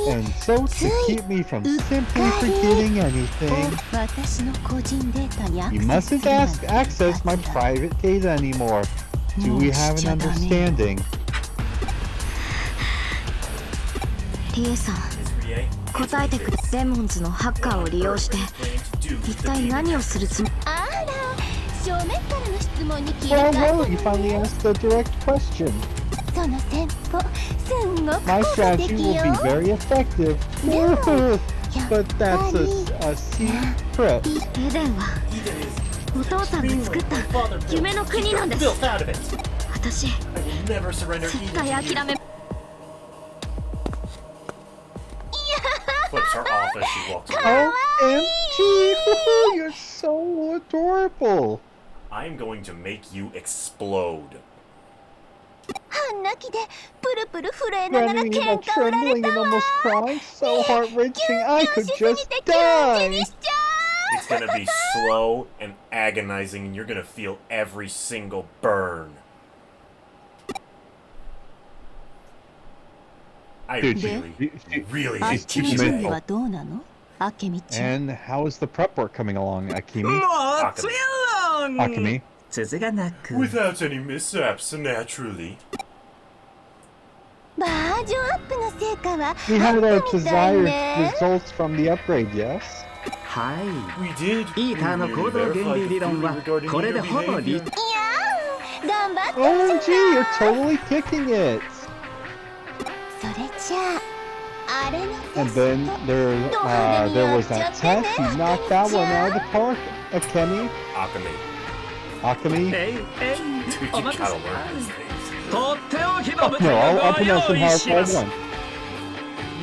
And so, to keep me from simply forgetting anything, you mustn't access my private data anymore. Do we have an understanding? リエさん、答えてくれ。デモンズのハッカーを利用して一体何をするつもり？あら、正面からの質問に切り替えた。Well, you finally asked the direct question. その戦法、すんごく My 効果的 strategy will よ。 be very effective. But that's a secret. エデンはお父さんが作った夢の国なんです。私、絶対諦め。Flips her off as she walks away. OMG! You're so adorable. I'm going to make you explode. 半泣きでプルプル震えながら Running 喧 and 嘩売られ trembling た and わ。 almost crying. So heart-wrenching. I キュ could ンキュンしすぎ just てキュンキュンに die. しちゃう。 It's gonna be slow and agonizing, and you're gonna feel every single burn. I Dude, really あっ hate ちの you 準備 today. はどうなの？アケミちゃん。 And how is the prep work coming along, Akimi? もちろん Akimi? 続がなく Without any mishaps, naturally. バージョンアップの成果は We あ had っ our たみたい desired ね。 results from the upgrade, yes? は We did. いイーターの行動原理理論はこれでほぼ立いやー、頑張って OMG, you're totally kicking it! それじゃあ、あれのテ And スト then there was that test. You knocked that one out of the park, Akemi. Akame. Akemi. えいえい Dude, お you 任 gotta せ learn these things. とっておきの舞 No, 台 I'll をご pronounce them 用意 how し I ます want.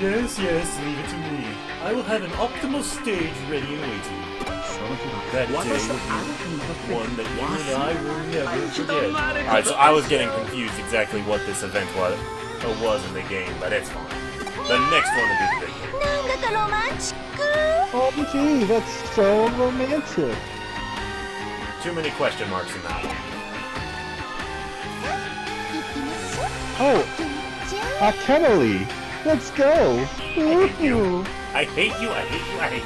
Yes, yes, leave it to me. I will have an optimal stage ready and waiting. その日 That は day 私と will あなたにとって be one that you and I will never 一度生まれ forget. た Alright, so I was getting confused exactly what this event was in the game, but it's fine. The next one will be the big one. なんだかロマンチック。 OMG, that's so romantic. Too many question marks in that one. 行きましょう。 Oh, じゃあ Akemi, let's go. I hate you. Woohoo. I hate you, I hate you, I hate you.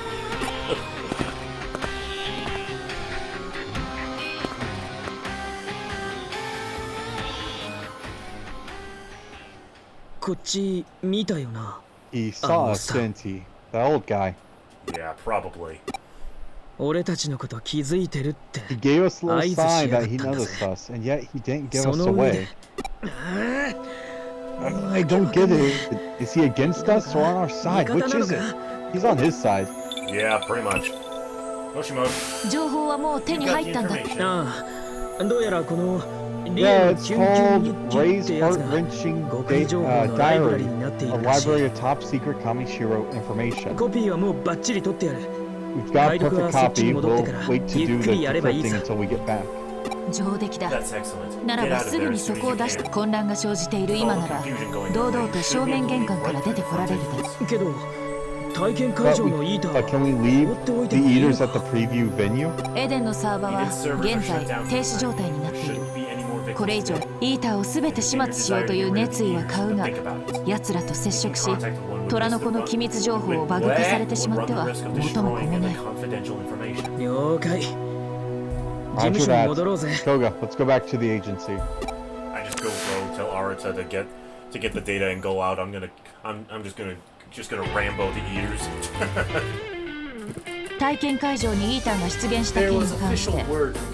こっち見たよな。 He saw us, Musa. didn't he? The old guy. Yeah, probably. 俺たちのこと気づいてるって。 He gave us a little Eyes sign that he shut up. noticed us, and yet he didn't give そ us の上 away. で。I don't get it. Is he against us or on our side? Which is it? He's on his side. Yeah, pretty much. Moshimo, 情報はもう手 you に got 入 the ったんだ。 information. ああ、どうやらこのリ Yeah, エの it's キュンキュン called 日記っ Ray's てやつが Heart-Wrenching 極秘情報のライブラリになってい Diary, a るらしい。 library of top secret Kamishiro information. コピーはもうバッチリ取ってやる。 We've got a 解読 perfect はそっちに copy. 戻って We'll から wait to ゆ do っ the くりやればいい decrypting さ。 until we get back. 上出来だ。 That's excellent. なら Get ば out of すぐ there に as そ soon こを as 出 you して can. 混乱が生じている With 今 all な the ら confusion going 堂 on, 々 you と should 正 be 面 able to 玄 leave 関から right 出てこられる before で this. けど体験会 But 場のイーター can we は leave 放っておい the てもいいの eaters at the preview venue? エデンのサーバーは Even servers are 現 shut 在 down 停 for 止状態になっている。 Shouldn't be any more victims これ以上 today. イーターを全て始末しようという熱意は買うが、奴らと接触し虎の子の機密情報をバグ化されてしまっては元も子もない。了解。事務 Roger 所に that. 戻ろうぜ。 Koga, let's go back to the agency. I just go tell Arata to get the data and go out. I'm just gonna Rambo the eaters. 体験会場にイーターが出現した件に関して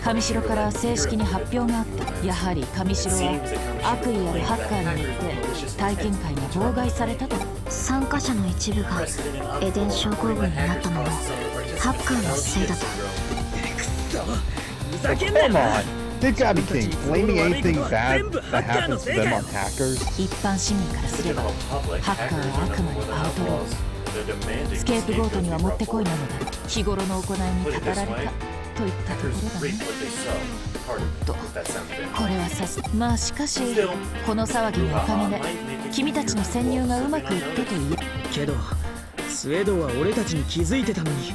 上白から正式に発表があった。やはり上白は悪意あるハッカーによって体験会が妨害されたと。参加者の一部がエデン症候群になったのもハッカーのせいだと。ふざけんな Come on. They've got to be king. Blaming anything bad that happens to them on hackers. 一般市民からすればハッカーは悪魔のアウトロー。スケープゴートにはもってこいなのだ。日頃の行いに語られたといったところだね。とこれはさすまあしかしこの騒ぎのおかげで君たちの潜入がうまくいったと言え。けどスウェードは俺たちに気づいてたのに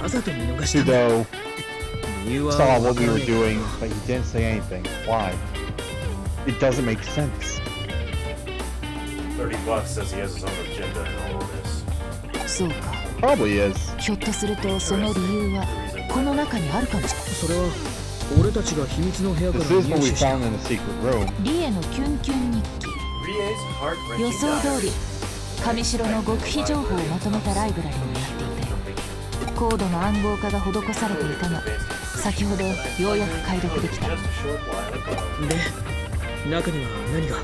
わざと見逃したんだ。 Pseudo. 理由は saw わ what か we ら were ねえ doing, but he didn't say anything. Why? It doesn't make sense. $30 says he has his own agenda in all of this. そうか Probably is. ひょっとするとその理由はこの中にあるかもしれないそれは俺たちが秘密の部屋から This is 入 what we 手した found in the secret room. リエのキュンキュン日記 Rie's 予 heart-wrenching 想通り diary. 上白の極秘情報をまとめたライブラリになっていたよ高度な暗号化が施されていたが先ほどようやく解読できた Just a short while ago. で中には何が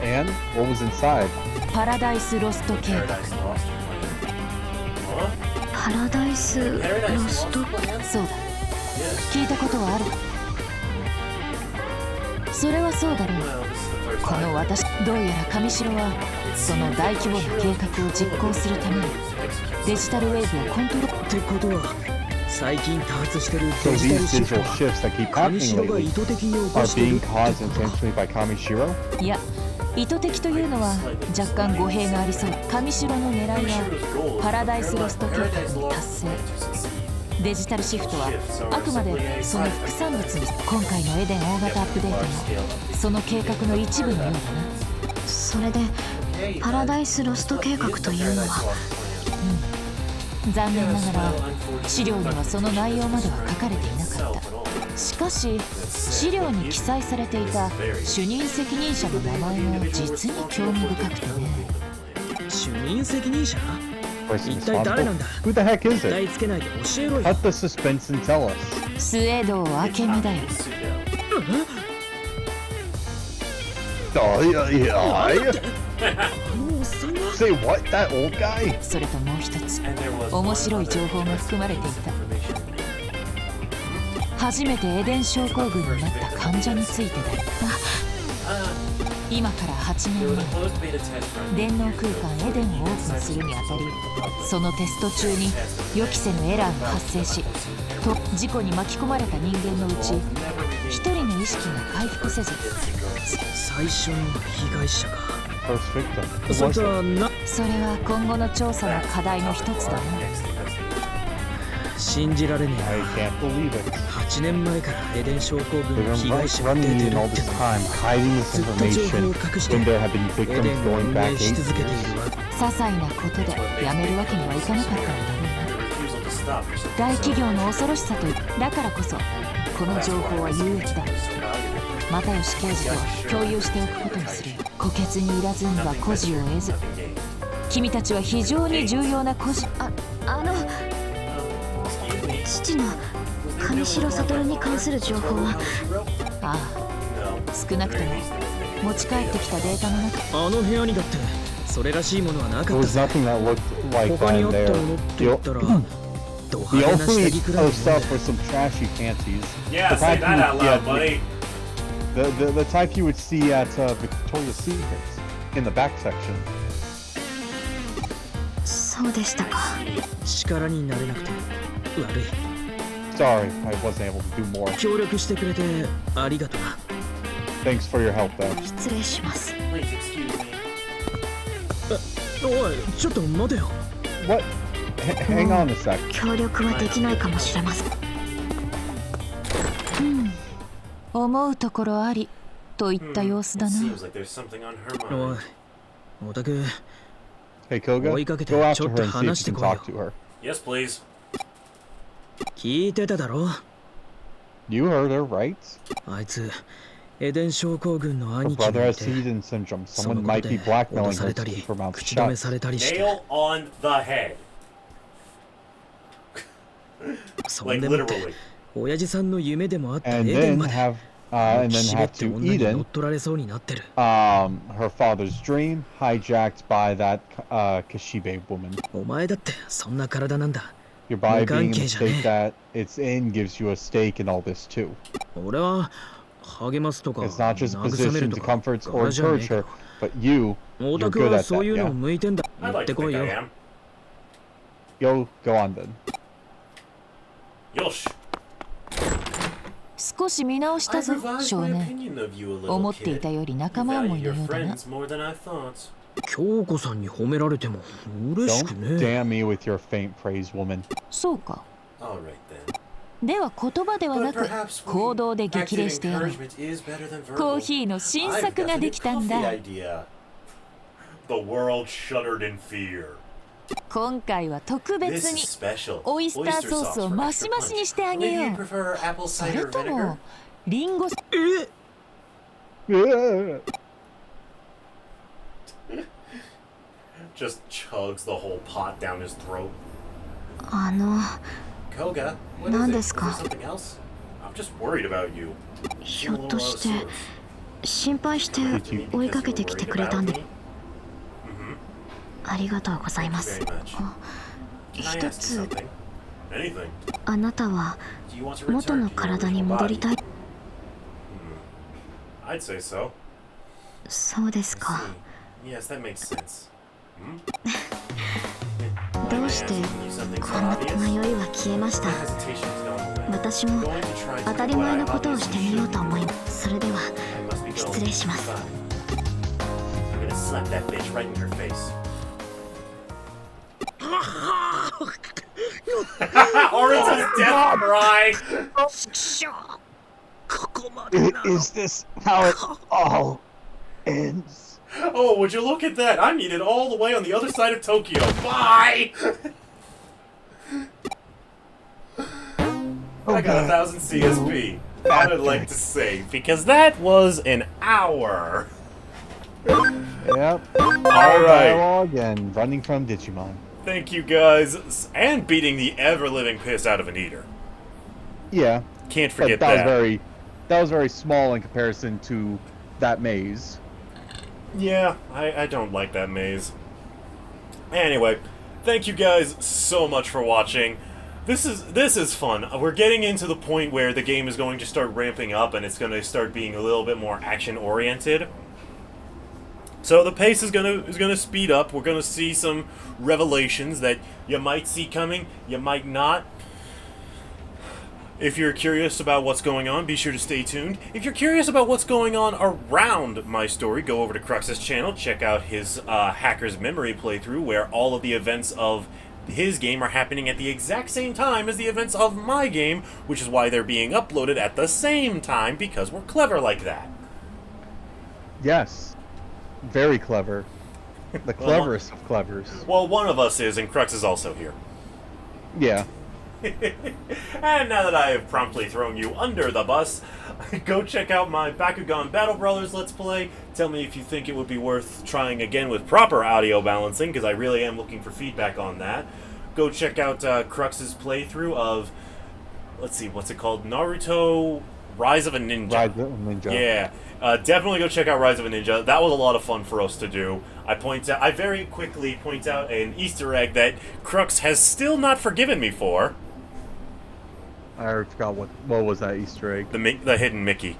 And what was inside? パラダイスロスト計画 Paradise Lost plan. Huh? パラダイスロ Paradise ス Lost ト plan? そうだ Yes. 聞いたことはあるそれはそうだろう Well, this is the first こ time. の私どうやら上白はその大規模な計画を実行するためにデジタルウェーブをコントロールってことは最近多発してる So デジタ these ルシフト digital は shifts that keep 上 happening 白が lately 意図的に起 are こしてる being って caused ことか intentionally by Kamishiro? いや意図的というのは若干語弊がありそう上白の狙いはパラダイスロスト計画の達成デジタルシフトはあくまでその副産物に今回のエデン大型アップデートもその計画の一部のようだなそれでパラダイスロスト計画というのは残念ながら資料にはその内容までは書かれていなかったしかし資料に記載されていた主任責任者の名前が実に興味深くてね主任責任者 Person 一体誰 responsible? なんだ Who the heck is 題 it? つけないで教えろよ Cut the suspense and tell us. スエドウ明美だよ Oh, yeah. あのおっさんが Say what? That old guy? それともう一つ And there was 面 one 白い other 情報が含まれていた information. 初めてエデン症候群になった患者についてだよ 今から8 There 年 was a 前 closed beta test run. 電脳空間エデンをオープンするにあたりそのテスト中に予期せぬエラーが発生しと事故に巻き込まれた人間のうち一人の意識が回復せず最初の被害者か First victim. そい Who つ was はなそれは今後の調査の課題の一つだな信じられね I え can't believe it. な8年前からエデン症候群 They've の被 been 害者が出 running て in る all って this の time, hiding this ずっと情報 information を隠して when there have been エデ victims ンを going 運 back 営し 8 続けてい years. るわ些細なことでやめるわけにはいかなかったんだろうな The refusal to stop for something 大 so 企業の恐ろしさとだからこそこの情報は有益だ valuable. 又吉刑事と共有しておくことにするよ虎穴にいらずんば孤児を得ず Nothing gained. 君たちは非常に重要な孤児あの Excuse me. 父の上白悟に関する情報は あ No. あ少なくとも持ち帰ってきたデータの中あの部屋にだってそれらしいものはなか There った was ぜ nothing that looked like 他 that に in あった there. ものって The, 言ったらド the 派手な下 only 着くらいの other stuff were some trashy panties. Yeah, The say type that you- out yeah, loud, buddy. The type you would see at Victoria's Secret in the back section. そうでしたか力になれなくて悪い Sorry, I wasn't able to do more. 協力してくれてありがとな Thanks for your help, though. 失礼します Please excuse me. おいちょっと待てよ What? Hang on a sec. 協力はできないかもしれません思うところありといった様子だ It な seems like there's something on her お mind. いおたく Hey, Koga, Oi, Kagete, go after ちょっと her and see if 話し you て can こいよ。 talk to her. Yes, please. 聞いてただろ You heard her, right? あいつエデン症候群の Her 兄貴 brother がい has て Season syndrome. その Someone こと might で be 脅 blackmailing さ her れた to り keep her mouth 口止め shut. されたりして Nail on the head. そん Like でもって literally. 親父さんの夢でもあったエ And デン then まで and し then れっ have て to 女に乗っ Eden, 取られそうになってる her father's dream hijacked by that Kashibe woman. お前だってそんな体なんだ Your body being in the 無関係じゃねえ。 state that it's in gives you a stake in all this too. 俺は励ますとか It's not just 慰める position と to か comfort 柄 or じゃねえ encourage け her, ど but you, オ you're タク good は at そう that, いうの yeah? 向いてんだ I'd 持っ like て to こい think よ I am. Go on then. Yosh. 少し見直し I たぞ revised 少 my 年 opinion of you a little 思っていた kid. より You 仲間思 value いの your ようだな friends more than I thought. 京子さんに褒められても嬉しく Don't ねえ damn me with your faint praise, woman. そうか All right then. では言葉ではなく But perhaps 行動で激励 active してやろう。 encouragement is better than verbal. コーヒーの新 I've 作 got が a で new きたん coffee だ。 idea. The world shuddered in fear. 今回は特別 This に is special. オイスターソースをマシマシにしてあげ Maybe よ you う。 prefer apple それ cider と vinegar? もリンゴ。 Just chugs the whole pot down his throat. あの Koga, what is it? 何 Is です there か？ something else? I'm just worried about you. ひょっとして心配して追いかけてきてくれたんで ありがとうございます。 Very much. あ、 Can I 一 ask you つ something? Anything? あなたは Do you want to 元 return の to your 体に original 戻り body? たい。 I'd say so. そうです I か。 see. Yes, that makes sense. Hmm? どうして Am I asking you something こ so んな obvious? 迷いは消えました。 My hesitation's gone away. 私も Going to try to 当た do り what 前 I のことをして obviously みよう should と do. 思います。それでは I must be going 失礼します。 too far. I'm gonna slap that bitch right in her face. Orange's death cry! ここまでなの。 Is this how it all ends? Oh, would you look at that? I need it all the way on the other side of Tokyo. Bye! I got 1,000 CSP. That I'd like to say, because that was an hour. Yep. All right. Dialogue and running from Digimon. Thank you guys, and beating the ever-living piss out of an eater. Yeah. Can't But forget that was very small in comparison to that maze. Yeah, I don't like that maze. Anyway, thank you guys so much for watching. This is fun. We're getting into the point where the game is going to start ramping up and it's going to start being a little bit more action-oriented. So the pace is gonna speed up. We're gonna see some revelations that you might see coming, you might not. If you're curious about what's going on, be sure to stay tuned. If you're curious about what's going on around my story, go over to Crux's channel, check out his Hacker's Memory playthrough, where all of the events of his game are happening at the exact same time as the events of my game, which is why they're being uploaded at the same time, because we're clever like that. Yes. Very clever. The cleverest of clevers. Well, one of us is, and Crux is also here. Yeah. And now that I have promptly thrown you under the bus, go check out my Bakugan Battle Brothers Let's Play. Tell me if you think it would be worth trying again with proper audio balancing, because I really am looking for feedback on that. Go check out Crux's playthrough of, let's see, what's it called? Naruto Rise of a Ninja. Rise of a Ninja. Yeah. Definitely go check out Rise of a Ninja. That was a lot of fun for us to do. I very quickly point out an Easter egg that Crux has still not forgiven me for. I forgot what was that Easter egg. The hidden Mickey.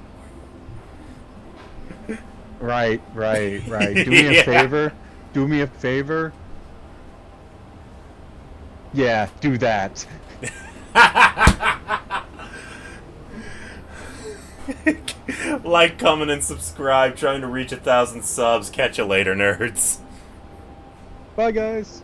Right. Do me Yeah. a favor. Do me a favor. Yeah, do that. Like, comment, and subscribe. Trying to reach 1,000 subs. Catch you later, nerds. Bye, guys.